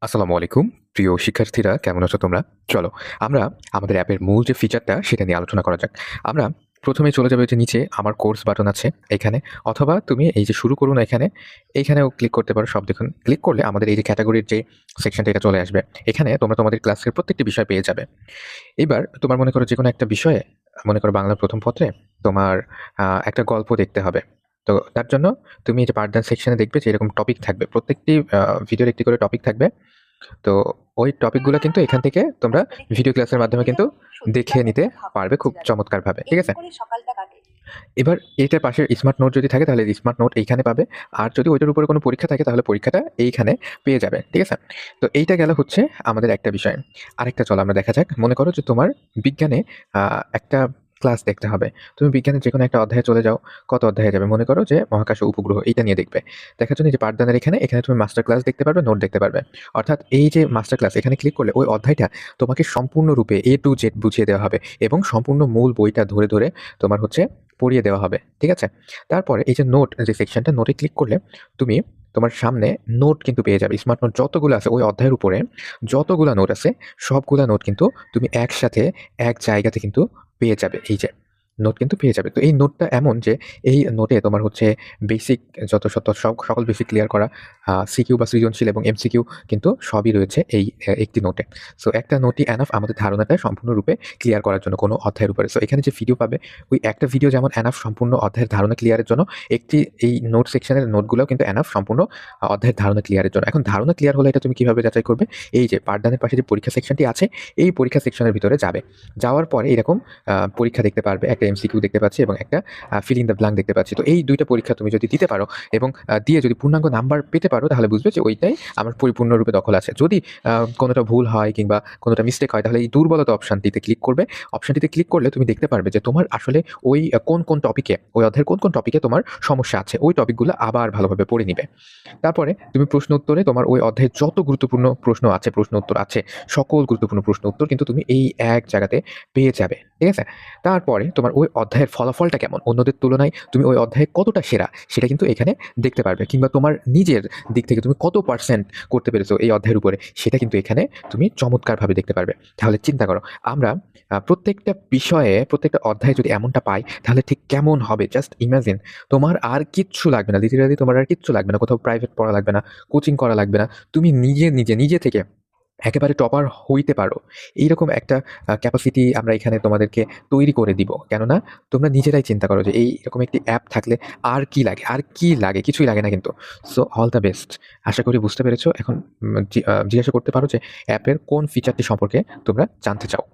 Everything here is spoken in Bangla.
আসসালামু আলাইকুম প্রিয় শিক্ষার্থীরা, কেমন আছো তোমরা? চলো আমরা আমাদের অ্যাপের মূল যে ফিচারটা সেটা নিয়ে আলোচনা করা যাক। আমরা প্রথমে চলে যাবে যে নিচে আমার কোর্স বাটন আছে এখানে, অথবা তুমি এই যে শুরু করুন এইখানেও ক্লিক করতে পারো। সব দেখুন, ক্লিক করলে আমাদের এই যে ক্যাটাগরির যে সেকশনটা এটা চলে আসবে। এখানে তোমরা তোমাদের ক্লাসের প্রত্যেকটি বিষয় পেয়ে যাবে। এবার তোমার মনে করো যে কোনো একটা বিষয়ে, মনে করো বাংলা প্রথম পত্রে তোমার একটা গল্প দেখতে হবে। তো তার জন্য তুমি এই যে পাঠদান সেকশনে দেখবে যে এরকম টপিক থাকবে, প্রত্যেকটি ভিডিওর একটি করে টপিক থাকবে। তো ওই টপিকগুলো কিন্তু এখান থেকে তোমরা ভিডিও ক্লাসের মাধ্যমে কিন্তু দেখে নিতে পারবে খুব চমৎকারভাবে। ঠিক আছে? এবার এটার পাশে স্মার্ট নোট যদি থাকে তাহলে স্মার্ট নোট এইখানে পাবে। আর যদি ওইটার উপরে কোনো পরীক্ষা থাকে তাহলে পরীক্ষাটা এইখানে পেয়ে যাবে। ঠিক আছে? তো এইটা গেল হচ্ছে আমাদের একটা বিষয়। আরেকটা চলো আমরা দেখা যাক। মনে করো যে তোমার বিজ্ঞানে একটা ক্লাস দেখতে হবে। তুমি বিজ্ঞানের যেকোনো একটা অধ্যায়ে চলে যাও। কত অধ্যায়ে যাবে? মনে করো যে মহাকাশ ও উপগ্রহ এইটা নিয়ে দেখবে। দেখার জন্য এই যে পাঠদানের এখানে তুমি মাস্টার ক্লাস দেখতে পারবে, নোট দেখতে পারবে। অর্থাৎ এই যে মাস্টার ক্লাস এখানে ক্লিক করলে ওই অধ্যায়টা তোমাকে সম্পূর্ণরূপে A to Z বুঝিয়ে দেওয়া হবে এবং সম্পূর্ণ মূল বইটা ধরে, ধরে তোমার হচ্ছে পড়িয়ে দেওয়া হবে। ঠিক আছে? তারপরে এই যে নোট যে সেকশনটা, নোটে ক্লিক করলে তুমি তোমার সামনে নোট কিন্তু পেয়ে যাবে। স্মার্ট নোট যতগুলো আছে ওই অধ্যায়ের উপরে, যতগুলা নোট আছে সবগুলা নোট কিন্তু তুমি একসাথে এক জায়গাতে কিন্তু পেয়ে যাবে। এই যে নোট কিন্তু পেয়ে যাবে। তো এই নোটটা এমন যে এই নোটে তোমার হচ্ছে বেসিক যত সকল বেসিক ক্লিয়ার করা সিকিউ বা সৃজনশীল এবং এমসিকিউ কিন্তু সবই রয়েছে এই একটি নোটে। সো একটা নোটই এনাফ আমাদের ধারণাটা সম্পূর্ণরূপে ক্লিয়ার করার জন্য কোনো অধ্যায়ের উপরে। সো এখানে যে ভিডিও পাবে, ওই একটা ভিডিও যেমন এনাফ সম্পূর্ণ অধ্যায়ের ধারণা ক্লিয়ারের জন্য, একটি এই নোট সেকশনের নোটগুলোও কিন্তু এনাফ সম্পূর্ণ অধ্যায়ের ধারণা ক্লিয়ারের জন্য। এখন ধারণা ক্লিয়ার হলে এটা তুমি কিভাবে যাচাই করবে? এই যে পাঠদানের পাশে যে পরীক্ষা সেকশনটি আছে, এই পরীক্ষা সেকশনের ভিতরে যাবে। যাওয়ার পরে এরকম পরীক্ষা দেখতে পারবে। একটা এমসিকিউ দেখতে পাচ্ছি এবং একটা ফিল ইন দ্য ব্ল্যাঙ্ক দেখতে পাচ্ছি। তো এই ২ টা পরীক্ষা তুমি যদি দিতে পারো এবং দিয়ে যদি পূর্ণাঙ্গ নাম্বার পেতে পারো, তাহলে বুঝবে যে ওইটাই আমার পরিপূর্ণরূপে দখল আছে। যদি কোনোটা ভুল হয় কিংবা কোনোটা মিস্টেক হয়, তাহলে এই দুর্বলতা অপশনটিতে ক্লিক করবে। অপশনটিতে ক্লিক করলে তুমি দেখতে পারবে যে তোমার আসলে ওই কোন টপিকে, ওই অধ্যায়ের কোন টপিকে তোমার সমস্যা আছে, ওই টপিকগুলো আবার ভালোভাবে পড়ে নিবে। তারপরে তুমি প্রশ্ন উত্তরে তোমার ওই অধ্যায়ে যত গুরুত্বপূর্ণ প্রশ্ন আছে, প্রশ্ন উত্তর আছে, সকল গুরুত্বপূর্ণ প্রশ্ন উত্তর কিন্তু তুমি এই এক জায়গাতে পেয়ে যাবে। ঠিক আছে? তারপরে তোমার ওই অধ্যায়ের ফলাফলটা কেমন, অন্যদের তুলনায় তুমি ওই অধ্যায়ে কতটা সেরা সেটা কিন্তু এখানে দেখতে পারবে। কিংবা তোমার নিজের দিক থেকে তুমি কত পার্সেন্ট করতে পেরেছো এই অধ্যায়ের উপরে, সেটা কিন্তু এখানে তুমি চমৎকারভাবে দেখতে পারবে। তাহলে চিন্তা করো, আমরা প্রত্যেকটা বিষয়ে, প্রত্যেকটা অধ্যায়ে যদি এমনটা পাই তাহলে ঠিক কেমন হবে? Just imagine. তোমার আর কিচ্ছু লাগবে না, লিটারালি তোমার আর কিচ্ছু লাগবে না। কোথাও প্রাইভেট পড়া লাগবে না, কোচিং করা লাগবে না। তুমি নিজে থেকে একেবারে টপার হইতে পারো। এইরকম একটা ক্যাপাসিটি আমরা এখানে তোমাদেরকে তৈরি করে দিব। কেননা তোমরা নিজেরাই চিন্তা করো যে এইরকম একটি অ্যাপ থাকলে আর কি লাগে? আর কি লাগে? কিছুই লাগে না কিন্তু। So all the best. আশা করি বুঝতে পেরেছো। এখন জিজ্ঞাসা করতে পারো যে অ্যাপের কোন ফিচারটি সম্পর্কে তোমরা জানতে চাও?